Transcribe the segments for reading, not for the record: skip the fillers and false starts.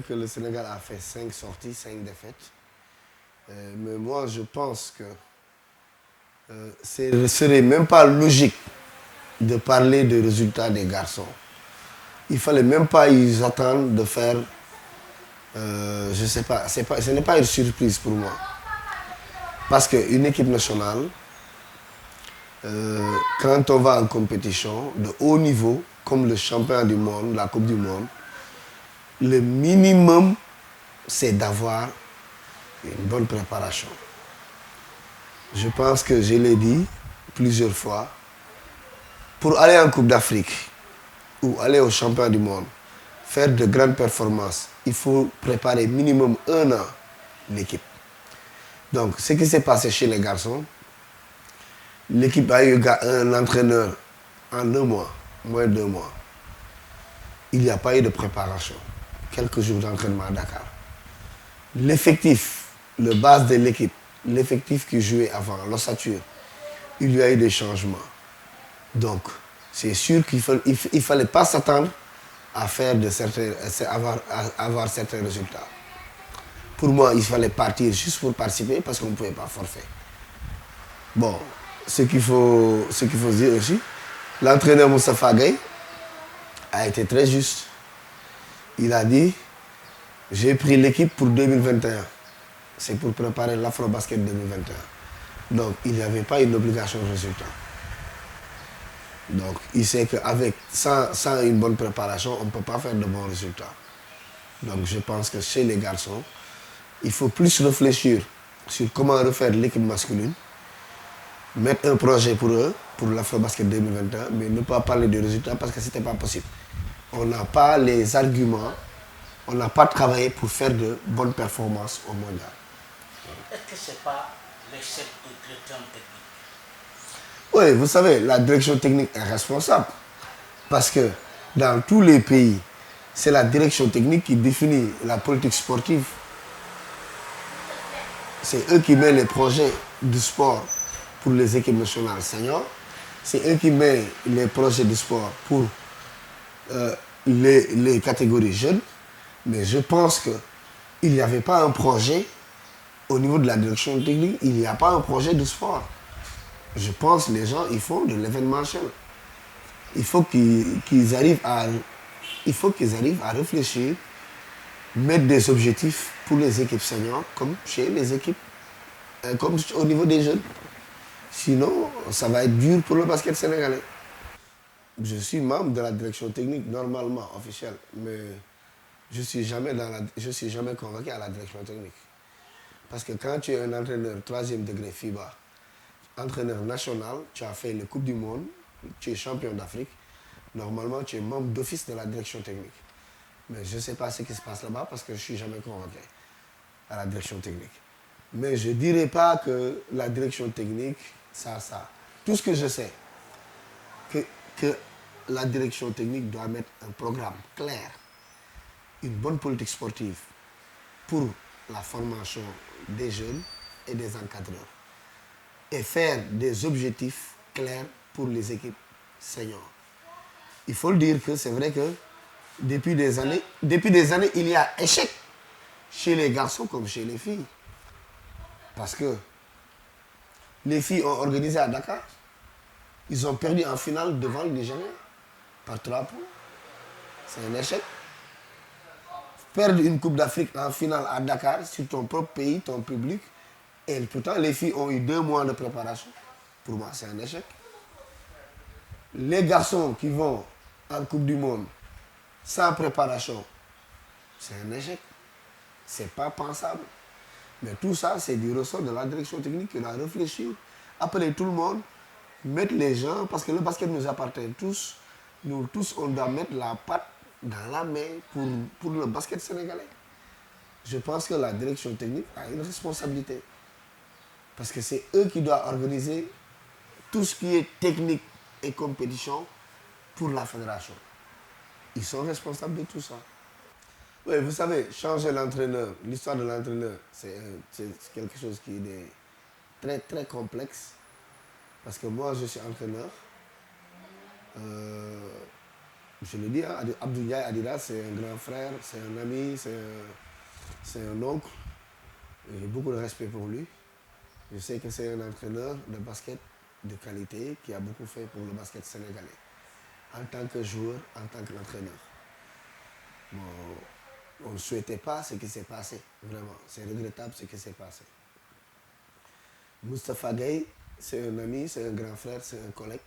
que le Sénégal a fait 5 sorties, 5 défaites. Mais moi, je pense que ce ne serait même pas logique de parler des résultats des garçons. Il ne fallait même pas y attendre de faire, je ne sais pas, ce n'est pas une surprise pour moi. Parce qu'une équipe nationale, quand on va en compétition de haut niveau, comme le champion du monde, la Coupe du Monde, le minimum, c'est d'avoir une bonne préparation. Je pense que je l'ai dit plusieurs fois, pour aller en Coupe d'Afrique ou aller au championnat du monde, faire de grandes performances, il faut préparer minimum 1 an l'équipe. Donc, ce qui s'est passé chez les garçons, l'équipe a eu un entraîneur en 2 mois, moins de 2 mois. Il n'y a pas eu de préparation. Quelques jours d'entraînement à Dakar. L'effectif, le base de l'équipe, l'effectif qui jouait avant, l'ossature, il y a eu des changements. Donc, c'est sûr qu'il ne fallait pas s'attendre à faire avoir certains résultats. Pour moi, il fallait partir juste pour participer parce qu'on ne pouvait pas forfait. Bon, ce qu'il faut dire aussi, l'entraîneur Moustapha Gueye a été très juste. Il a dit, j'ai pris l'équipe pour 2021. C'est pour préparer l'Afro-Basket 2021. Donc, il n'y avait pas une obligation de résultat. Donc, il sait qu'avec sans une bonne préparation, on ne peut pas faire de bons résultats. Donc, je pense que chez les garçons, il faut plus réfléchir sur comment refaire l'équipe masculine, mettre un projet pour eux, pour l'Afro-Basket 2021, mais ne pas parler de résultats parce que ce n'était pas possible. On n'a pas les arguments, on n'a pas travaillé pour faire de bonnes performances au mondial. Est-ce que ce n'est pas l'échec de directeur technique? Oui, vous savez, la direction technique est responsable. Parce que dans tous les pays, c'est la direction technique qui définit la politique sportive. C'est eux qui mettent les projets du sport pour les équipes nationales seniors. C'est eux qui mettent les projets du sport pour les catégories jeunes. Mais je pense qu'il n'y avait pas un projet au niveau de la direction technique, il n'y a pas un projet de sport. Je pense que les gens, ils font de l'événementiel. Il faut qu'ils arrivent à réfléchir, mettre des objectifs pour les équipes seniors, comme chez les équipes, comme au niveau des jeunes. Sinon, ça va être dur pour le basket sénégalais. Je suis membre de la direction technique, normalement, officielle, mais je ne suis jamais convoqué à la direction technique. Parce que quand tu es un entraîneur 3e degré FIBA, entraîneur national, tu as fait les Coupes du Monde, tu es champion d'Afrique, normalement tu es membre d'office de la direction technique. Mais je ne sais pas ce qui se passe là-bas parce que je ne suis jamais convoqué à la direction technique. Mais je ne dirais pas que la direction technique, ça. Tout ce que je sais, que la direction technique doit mettre un programme clair, une bonne politique sportive pour la formation des jeunes et des encadreurs. Et faire des objectifs clairs pour les équipes seniors. Il faut le dire que c'est vrai que depuis des années, il y a échec chez les garçons comme chez les filles. Parce que les filles ont organisé à Dakar. Ils ont perdu en finale devant le Nigeria par 3 points. C'est un échec. Perdre une Coupe d'Afrique en finale à Dakar sur ton propre pays, ton public, et pourtant les filles ont eu 2 mois de préparation. Pour moi, c'est un échec. Les garçons qui vont en Coupe du Monde sans préparation, c'est un échec. C'est pas pensable. Mais tout ça, c'est du ressort de la direction technique qui doit réfléchir, appeler tout le monde, mettre les gens, parce que le basket nous appartient tous. Nous tous, on doit mettre la patte dans la main pour le basket sénégalais. Je pense que la direction technique a une responsabilité. Parce que c'est eux qui doivent organiser tout ce qui est technique et compétition pour la fédération. Ils sont responsables de tout ça. Oui, vous savez, changer l'entraîneur, l'histoire de l'entraîneur, c'est quelque chose qui est très très complexe. Parce que moi, je suis entraîneur. Je le dis, hein, Abdou Ndiaye Adidas, c'est un grand frère, c'est un ami, c'est un oncle. J'ai beaucoup de respect pour lui. Je sais que c'est un entraîneur de basket de qualité qui a beaucoup fait pour le basket sénégalais. En tant que joueur, en tant qu'entraîneur. Bon, on ne souhaitait pas ce qui s'est passé, vraiment. C'est regrettable ce qui s'est passé. Moustapha Gueye, c'est un ami, c'est un grand frère, c'est un collègue.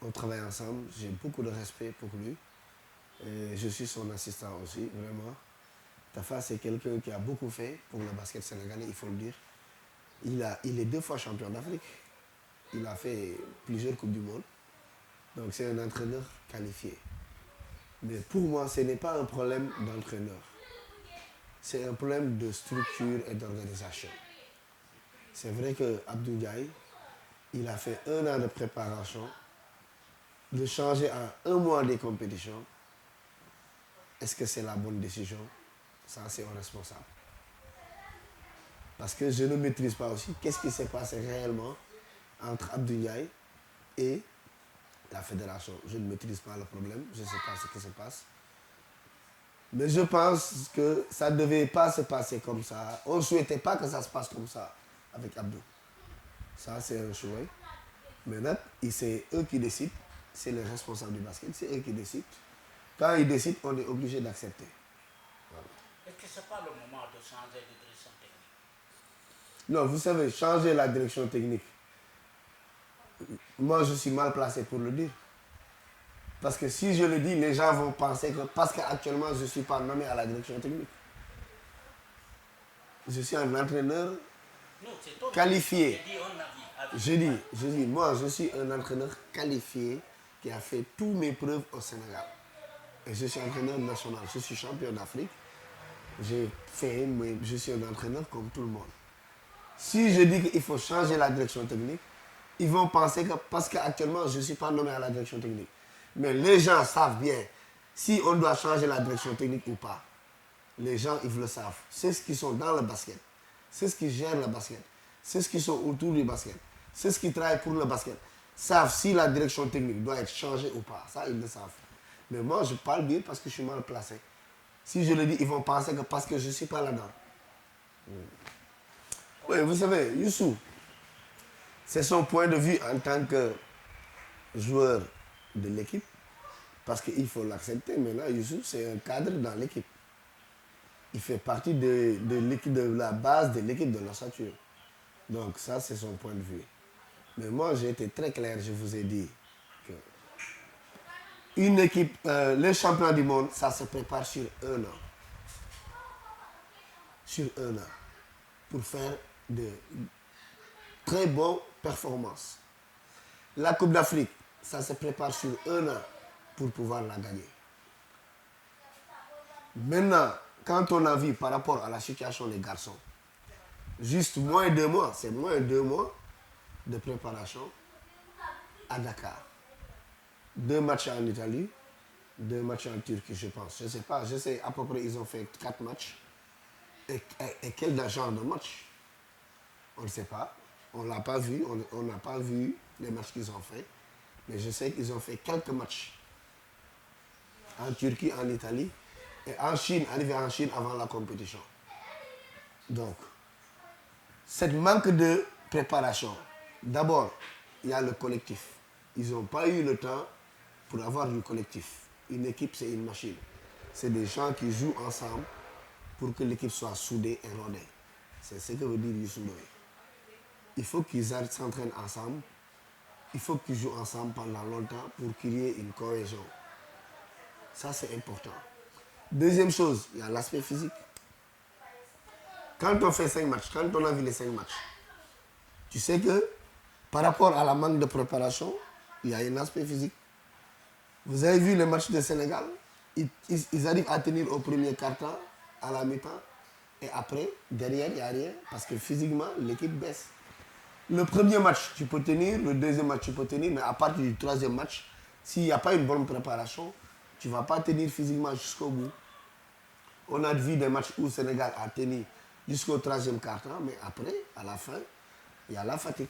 On travaille ensemble, j'ai beaucoup de respect pour lui. Et je suis son assistant aussi, vraiment. Tafa, c'est quelqu'un qui a beaucoup fait pour le basket sénégalais, il faut le dire. Il est 2 fois champion d'Afrique. Il a fait plusieurs Coupes du Monde. Donc c'est un entraîneur qualifié. Mais pour moi, ce n'est pas un problème d'entraîneur. C'est un problème de structure et d'organisation. C'est vrai que Abdou Ndiaye, il a fait 1 an de préparation. De changer en 1 mois des compétitions, est-ce que c'est la bonne décision? Ça, c'est un responsable. Parce que je ne maîtrise pas aussi qu'est-ce qui s'est passé réellement entre Abdou Ndiaye et la fédération. Je ne maîtrise pas le problème, je ne sais pas ce qui se passe. Mais je pense que ça ne devait pas se passer comme ça. On ne souhaitait pas que ça se passe comme ça avec Abdou. Ça, c'est un choix. Maintenant, c'est eux qui décident. C'est les responsables du basket, c'est eux qui décident. Quand ils décident, on est obligé d'accepter. Voilà. Est-ce que ce n'est pas le moment de changer de direction technique? Non, vous savez, changer la direction technique, moi je suis mal placé pour le dire. Parce que si je le dis, les gens vont penser que parce qu'actuellement je ne suis pas nommé à la direction technique. Je suis un entraîneur qualifié. Je dis, moi je suis un entraîneur qualifié qui a fait toutes mes preuves au Sénégal. Et je suis entraîneur national, je suis champion d'Afrique. Je suis un entraîneur comme tout le monde. Si je dis qu'il faut changer la direction technique, ils vont penser que parce qu'actuellement je ne suis pas nommé à la direction technique. Mais les gens savent bien si on doit changer la direction technique ou pas. Les gens, ils le savent. C'est ce qui sont dans le basket. C'est ce qui gèrent le basket. C'est ce qui sont autour du basket. C'est ce qui travaillent pour le basket. Savent si la direction technique doit être changée ou pas. Ça, ils le savent. Mais moi, je parle bien parce que je suis mal placé. Si je le dis, ils vont penser que parce que je ne suis pas là-dedans. Oui, vous savez, Youssou, c'est son point de vue en tant que joueur de l'équipe. Parce qu'il faut l'accepter. Maintenant, Youssou, c'est un cadre dans l'équipe. Il fait partie de l'équipe, de la base de l'équipe de l'ossature. Donc ça, c'est son point de vue. Mais moi, j'ai été très clair, je vous ai dit que une équipe, les champions du monde, ça se prépare sur 1 an. Sur 1 an. Pour faire de très bonnes performances. La Coupe d'Afrique, ça se prépare sur 1 an pour pouvoir la gagner. Maintenant, quand on a vu par rapport à la situation des garçons, juste moins 2 mois, c'est moins 2 mois de préparation à Dakar. 2 matchs en Italie, 2 matchs en Turquie, je pense. Je ne sais pas, je sais à peu près, ils ont fait 4 matchs. Et quel genre de match? On ne sait pas. On ne l'a pas vu, on n'a pas vu les matchs qu'ils ont fait. Mais je sais qu'ils ont fait quelques matchs. En Turquie, en Italie. Et en Chine, arrivé en Chine avant la compétition. Donc, cette manque de préparation, d'abord, il y a le collectif. Ils n'ont pas eu le temps pour avoir du collectif. Une équipe, c'est une machine. C'est des gens qui jouent ensemble pour que l'équipe soit soudée et rodée. C'est ce que veut dire Youssou Ndoye. Il faut qu'ils s'entraînent ensemble. Il faut qu'ils jouent ensemble pendant longtemps pour qu'il y ait une cohésion. Ça, c'est important. Deuxième chose, il y a l'aspect physique. Quand on fait 5 matchs, quand on a vu les 5 matchs, tu sais que par rapport à la manque de préparation, il y a un aspect physique. Vous avez vu les matchs de Sénégal, ils arrivent à tenir au premier quart-temps, à la mi-temps, et après, derrière, il n'y a rien, parce que physiquement, l'équipe baisse. Le premier match, tu peux tenir, le deuxième match, tu peux tenir, mais à partir du troisième match, s'il n'y a pas une bonne préparation, tu ne vas pas tenir physiquement jusqu'au bout. On a vu des matchs où le Sénégal a tenu jusqu'au troisième quart-temps, mais après, à la fin, il y a la fatigue.